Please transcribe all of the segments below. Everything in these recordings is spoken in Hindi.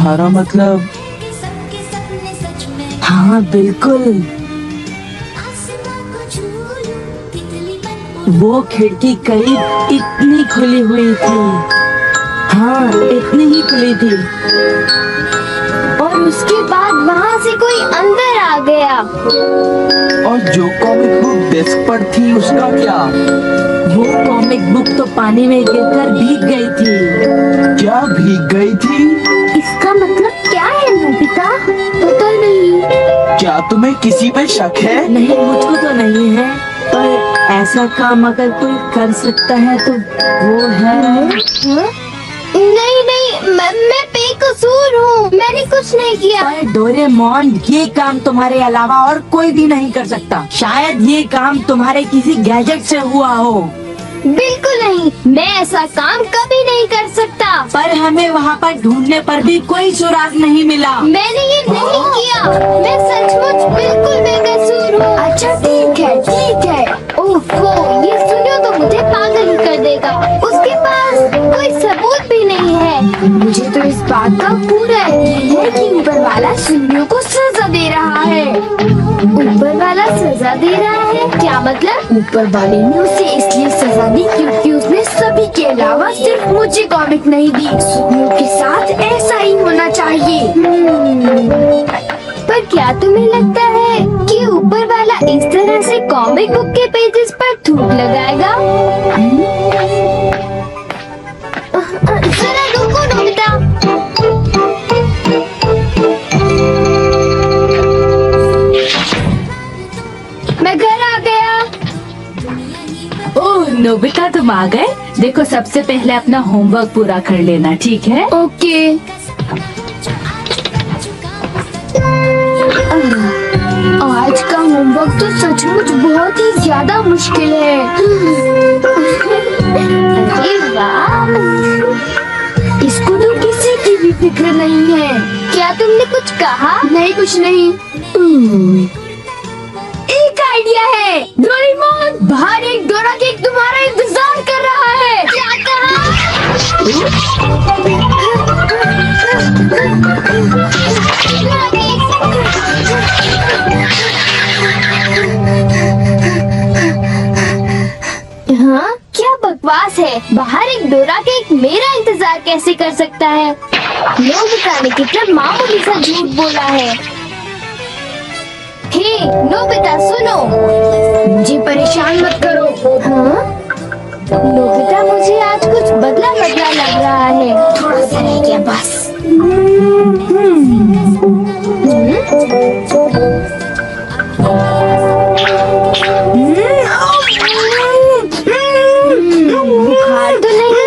तुम्हारा मतलब? हाँ बिल्कुल, वो खिड़की करीब इतनी खुली हुई थी। हाँ, इतनी ही खुली थी। और उसके बाद वहाँ से कोई अंदर आ गया। और जो कॉमिक बुक डेस्क पर थी उसका क्या? वो कॉमिक बुक तो पानी में गिरकर भीग गई थी। क्या भीग गई थी? इसका मतलब क्या है नोबिता? पता नहीं। क्या तुम्हें किसी पे शक है? नहीं, मुझको तो नहीं है, पर ऐसा काम अगर कोई कर सकता है तो वो है। नहीं नहीं, मैं बेकसूर हूँ, मैंने कुछ नहीं किया। पर डोरेमोन, ये काम तुम्हारे अलावा और कोई भी नहीं कर सकता। शायद ये काम तुम्हारे किसी गैजेट से हुआ हो। बिल्कुल नहीं, मैं ऐसा काम कभी नहीं कर सकता। पर हमें वहाँ पर ढूंढने पर भी कोई सुराग नहीं मिला। मैंने ये नहीं किया, मैं सचमुच बिल्कुल बेकसूर हूँ। अच्छा ठीक है। ओहो, ये सुनियो तो मुझे पागल ही कर देगा। उसके पास कोई सबूत भी नहीं है। मुझे तो इस बात का पूरा यकीन है कि ऊपर वाला सुनियो को सजा दे रहा है। ऊपर वाला सजा दे रहा है? क्या मतलब? ऊपर वाले ने उसे इसलिए सजा दी क्योंकि उसने सभी के अलावा सिर्फ मुझे कॉमिक नहीं दी। सुनियो के साथ ऐसा ही होना चाहिए। पर क्या तुम्हें लगता है कि ऊपर वाला इस तरह से कॉमिक बुक के पेजेस पर थूक लगाएगा? जरा रुको नोबिता। मैं घर आ गया। ओह नोबिता, तुम आ गए। देखो, सबसे पहले अपना होमवर्क पूरा कर लेना, ठीक है? ओके। आज का होमवर्क तो सचमुच बहुत ही ज्यादा मुश्किल है। अरे वाह, इसको तो किसी की भी फिक्र नहीं है। क्या तुमने कुछ कहा? नहीं, कुछ नहीं। एक आइडिया है। डोरेमोन, बाहर एक डोरा केक तुम्हारा इंतजार कर रहा है। क्या कहा? हाँ, क्या बकवास है। बाहर एक डोरा केक मेरा इंतजार कैसे कर सकता है? नोबिता ने कितना मामूली सा झूठ बोला है। हे नोबिता, सुनो, मुझे परेशान मत करो। हाँ? नोबिता, मुझे आज कुछ बदला बदला लग रहा है। थोड़ा सा रह गया बस। बुखार तो नहीं है?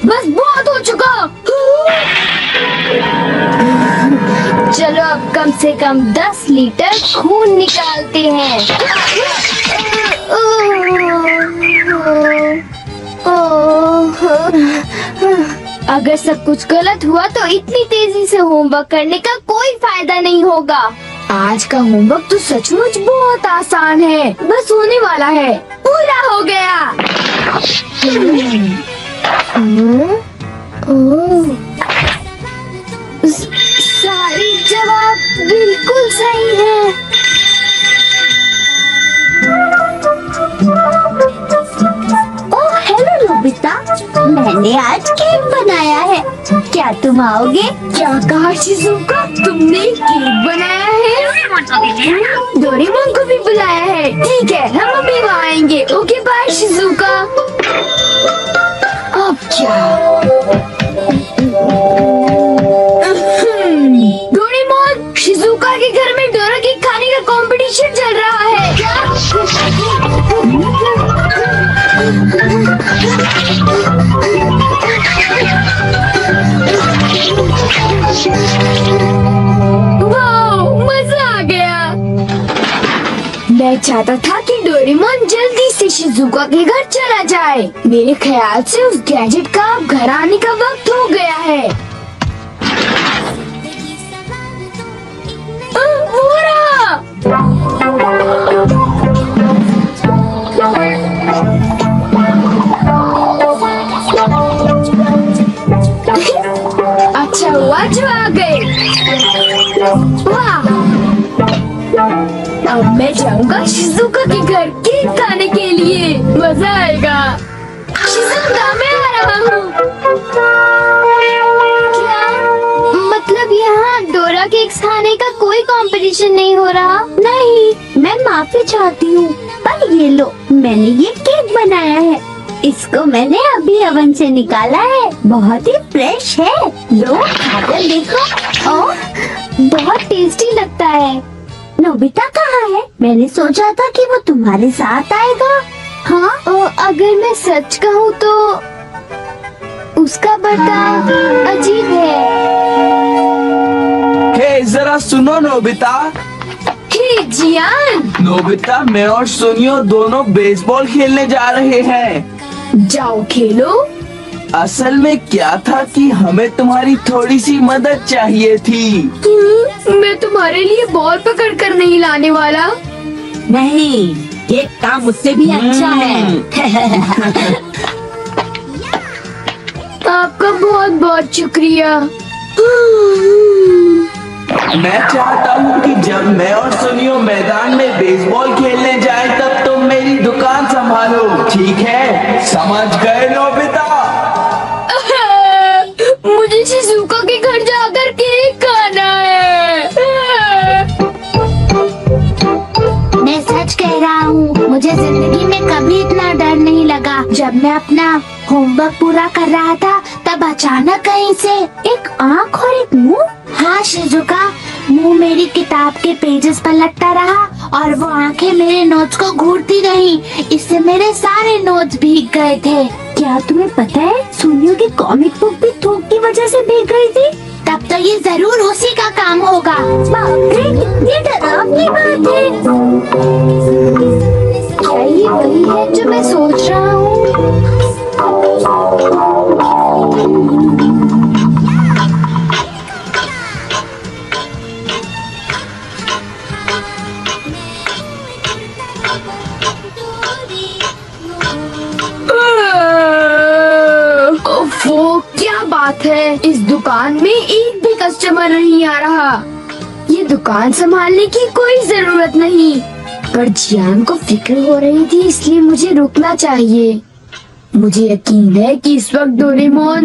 बस बहुत हो चुका। चलो अब कम से कम 10 लीटर खून निकालते हैं। अगर सब कुछ गलत हुआ तो इतनी तेजी से होमवर्क करने का कोई फायदा नहीं होगा। आज का होमवर्क तो सचमुच बहुत आसान है, बस होने वाला है। पूरा हो गया। सारे जवाब बिल्कुल सही है। ओह हेलो नोबिता, मैंने आज केक बनाया है। क्या तुम आओगे? क्या कहा शिजुका? तुमने केक बनाया है? डोरेमोन को भी बुलाया है। ठीक है, हम अभी वहाँ आएंगे। Okay bye Shizuka. अब क्या? डोरेमोन, शिजुका के घर में डोरा केक खाने का कंपटीशन चल रहा है। क्या? वाह, मजा आ गया। मैं चाहता था कि डोरेमोन जल्दी से शिजुका के घर चला जाए। मेरे ख्याल से उस गैजेट का अब घर आने का वक्त हो गया है। वो रहा। शिजुका के घर केक खाने के लिए मजा आएगा। शिजुका मैं आ रहा हूँ। क्या मतलब यहाँ डोरा केक्स खाने का कोई कंपटीशन नहीं हो रहा? नहीं, मैं माफी चाहती हूँ, पर ये लो, मैंने ये केक बनाया है। इसको मैंने अभी ओवन से निकाला है, बहुत ही फ्रेश है। लो खाकर देखो। ओह, बहुत टेस्टी लगता है। नोबिता कहाँ है? मैंने सोचा था कि वो तुम्हारे साथ आएगा। हाँ, अगर मैं सच कहूँ तो उसका बर्ताव अजीब है। हे जरा सुनो नोबिता। हे जियान, नोबिता, मैं और सुनियो दोनों बेसबॉल खेलने जा रहे हैं। जाओ खेलो। असल में क्या था कि हमें तुम्हारी थोड़ी सी मदद चाहिए थी। मैं तुम्हारे लिए बॉल पकड़ कर नहीं लाने वाला। नहीं, ये काम मुझसे भी अच्छा है। आपका बहुत बहुत शुक्रिया। मैं चाहता हूँ कि जब मैं और सुनियो मैदान में बेसबॉल खेलने जाए तब तुम मेरी दुकान संभालो, ठीक है? समझ गए नोबिता? मुझे शिजुका के घर जाकर केक खाना है। मैं सच कह रहा हूँ, मुझे जिंदगी में कभी इतना डर नहीं लगा। जब मैं अपना होमवर्क पूरा कर रहा था, तब अचानक कहीं से एक आँख और एक मुंह। हाँ शिजुका, मुंह मेरी किताब के पेजेस पर लटका रहा और वो आंखें मेरे नोट्स को घूरती रही। इससे मेरे सारे नोट्स भीग गए थे। क्या तुम्हें पता है, सुनियो की कॉमिक बुक भी थूक की वजह से भीग गई थी। तब तो ये जरूर उसी का काम होगा। बाप रे, कितनी डरावनी बात है। क्या ये वही है जो मैं सोच रहा हूँ? ओफो, क्या बात है, इस दुकान में एक भी कस्टमर नहीं आ रहा। ये दुकान संभालने की कोई जरूरत नहीं, पर जियान को फिक्र हो रही थी, इसलिए मुझे रुकना चाहिए। मुझे यकीन है कि इस वक्त डोरेमोन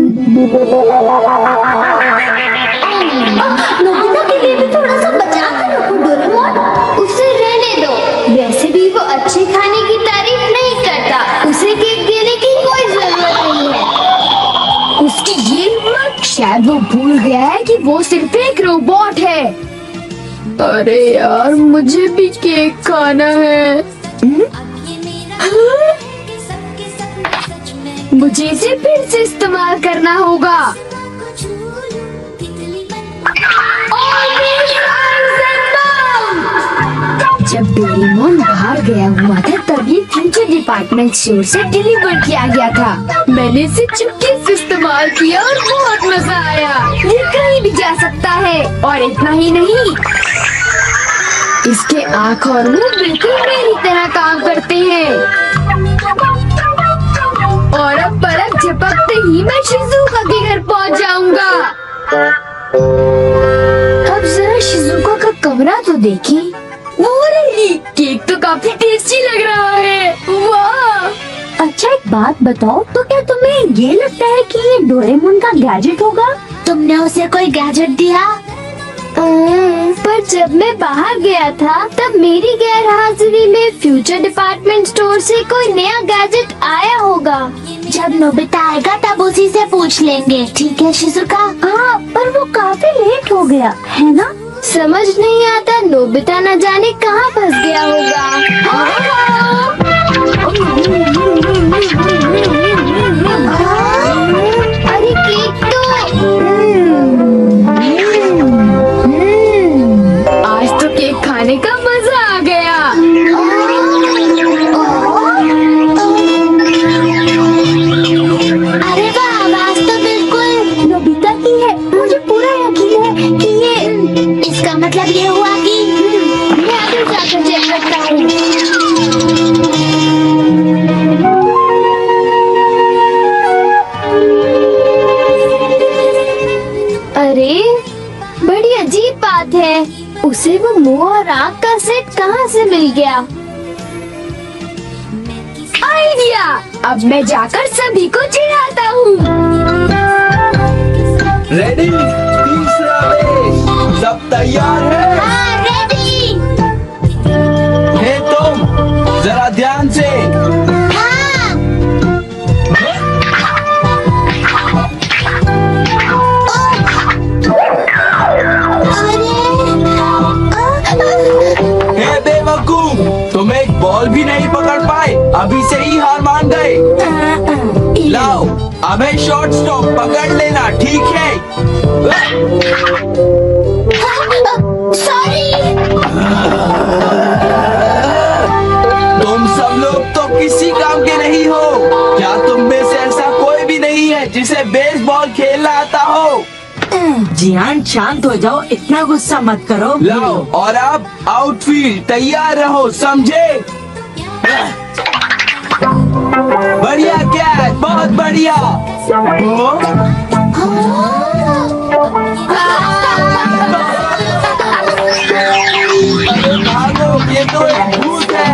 नोबिता के लिए भी थोड़ा सा बचा कर रखो डोरेमोन। उसे रहने दो। वैसे भी वो अच्छे खाने की तारीफ नहीं करता, उसे केक देने की कोई जरूरत नहीं है। उसकी ये हिम्मत, शायद वो भूल गया है कि वो सिर्फ एक रोबोट है। अरे यार, मुझे भी केक खाना है। मुझे इसे फिर से इस्तेमाल करना होगा। जब डोरेमोन बाहर गया हुआ था, तब ये फ्यूचर डिपार्टमेंट स्टोर से डिलीवर किया गया था। मैंने इसे चुपके से इस्तेमाल किया और बहुत मजा आया। ये कहीं भी जा सकता है, और इतना ही नहीं, इसके आँख और मुंह बिल्कुल मेरी तरह काम करते हैं। और अब पलक झपकते ही मैं शिजुका के घर पहुंच जाऊंगा। अब जरा शिजुका का कमरा तो देखें। अरे, केक तो काफी टेस्टी लग रहा है। वाह! अच्छा एक बात बताओ, तो क्या तुम्हें ये लगता है कि ये डोरेमोन का गैजेट होगा? तुमने उसे कोई गैजेट दिया? पर जब मैं बाहर गया था, तब मेरी गैर हाजिरी में फ्यूचर डिपार्टमेंट स्टोर से कोई नया गैजेट आया होगा। जब नोबिता आएगा तब उसी से पूछ लेंगे, ठीक है शिजुका? हाँ, पर वो काफी लेट हो गया है ना? समझ नहीं आता, नोबिता न जाने कहाँ फंस गया होगा। अरे केक तो आज तो केक खाने का मजा आ गया। अरे वाह, आवाज तो बिल्कुल नोबिता की है। मुझे पूरा यकीन है कि ये, इसका मतलब ये हुआ कि मैं अभी जाकर चेक करता हूँ। अरे, बड़ी अजीब बात है, उसे वो मुंह और आँख का सेट कहाँ से मिल गया? किया। अब मैं जाकर सभी को चिढ़ाता हूँ। रेडी, तीसरा बेस, सब तैयार है? हाँ, रेडी। हे तुम, जरा ध्यान से। हाँ। हे बेवकूफ, तुम एक बॉल भी नहीं पकड़ पाए, अभी से ही हार मान गए। लाओ, अबे शॉर्ट स्टॉप पकड़ लेना, ठीक है? सॉरी। तुम सब लोग तो किसी काम के नहीं हो। क्या तुम में से ऐसा कोई भी नहीं है जिसे बेसबॉल खेलना आता हो? जियान शांत हो जाओ, इतना गुस्सा मत करो। लाओ, और अब आउटफील्ड तैयार रहो, समझे? बढ़िया कैच, बहुत बढ़िया। अरे भागो, ये तो एक भूत है।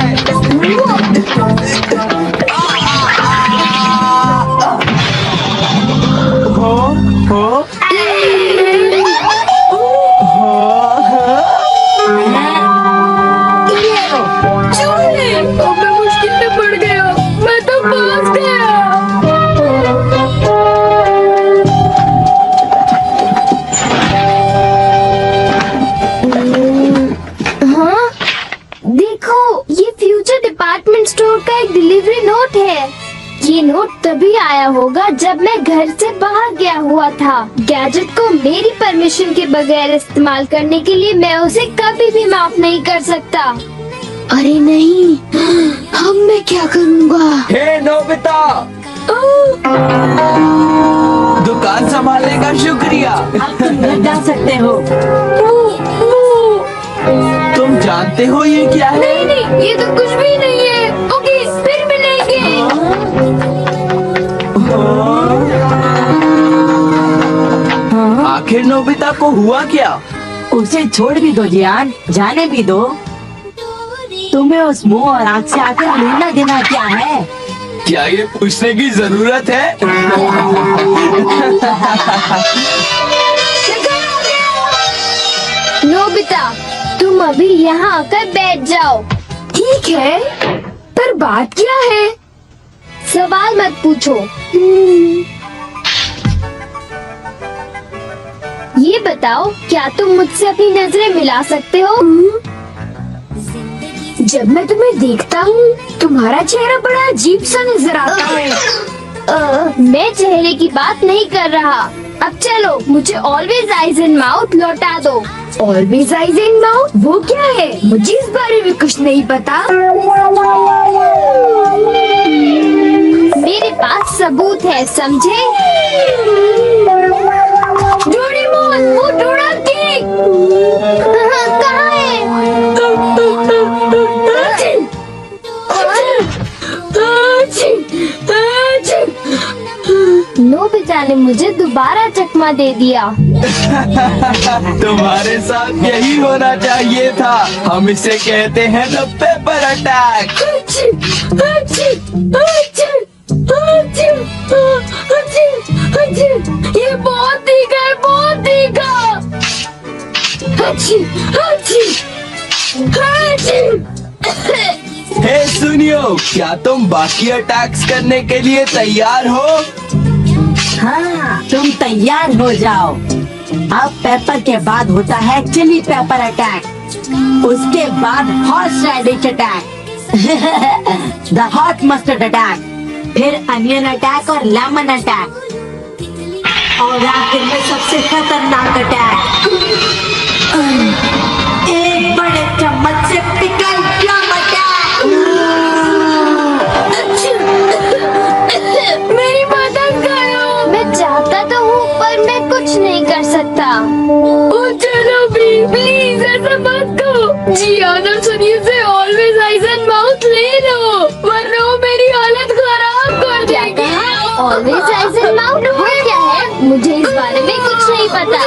अब मैं मुश्किल में पड़ गया, मैं तो फंस गया। हाँ, देखो, ये फ्यूचर डिपार्टमेंट स्टोर का एक डिलीवरी नोट है। ये नोट तभी आया होगा जब मैं घर से बाहर गया हुआ था। गैजेट को मेरी परमिशन के बगैर इस्तेमाल करने के लिए मैं उसे कभी भी माफ नहीं कर सकता। अरे नहीं, अब मैं क्या करूँगा? हे नोबिता, दुकान संभालने का शुक्रिया। अब तुम घर जा सकते हो। तुम जानते हो ये क्या है? नहीं नहीं, ये तो कुछ भी नहीं है। ओके, फिर मिलेंगे। आखिर नोबिता को हुआ क्या? उसे छोड़ भी दो जियान, जाने भी दो। तुम्हें उस मुंह और आँख से आकर लेना देना क्या है? क्या ये पूछने की जरूरत है? नोबिता, तुम अभी यहाँ आकर बैठ जाओ। ठीक है, पर बात क्या है? सवाल मत पूछो। ये बताओ, क्या तुम मुझसे अपनी नजरें मिला सकते हो? जब मैं तुम्हें देखता हूँ, तुम्हारा चेहरा बड़ा अजीब सा नजर आता है। मैं चेहरे की बात नहीं कर रहा। अब चलो, मुझे ऑलवेज आइज एंड माउथ लौटा दो। ऑलवेज आइज एंड माउथ, वो क्या है? मुझे इस बारे में कुछ नहीं पता। मेरे पास सबूत है, समझे? डोरेमोन, वो डोरा केक कहाँ है? नोबिता ने मुझे दोबारा चकमा दे दिया। तुम्हारे साथ यही होना चाहिए था। हम इसे कहते हैं द पेपर अटैक। ये बहुत तीखा है, बहुत तीखा। हे सुनियो, क्या तुम बाकी अटैक्स करने के लिए तैयार हो? हाँ, तुम तैयार हो जाओ। अब पेपर के बाद होता है चिली पेपर अटैक, उसके बाद horseradish attack, the hot mustard attack, फिर अनियन अटैक और लेमन अटैक, और आखिर में सबसे खतरनाक अटैक, एक बड़े चम्मच से पिकल प्लम अटैक। मेरी मदद करो। मैं चाहता तो हूँ, पर मैं कुछ नहीं कर सकता। ओ चलो प्लीज, ऐसा मत करो। जी आना, सुनिए से ऑलवेज आइज एंड माउथ ले लो, वरना वो मेरी हालत खराब कर देगी। ऑलवेज आइज एंड माउथ वो क्या है? मुझे इस बारे में कुछ नहीं पता।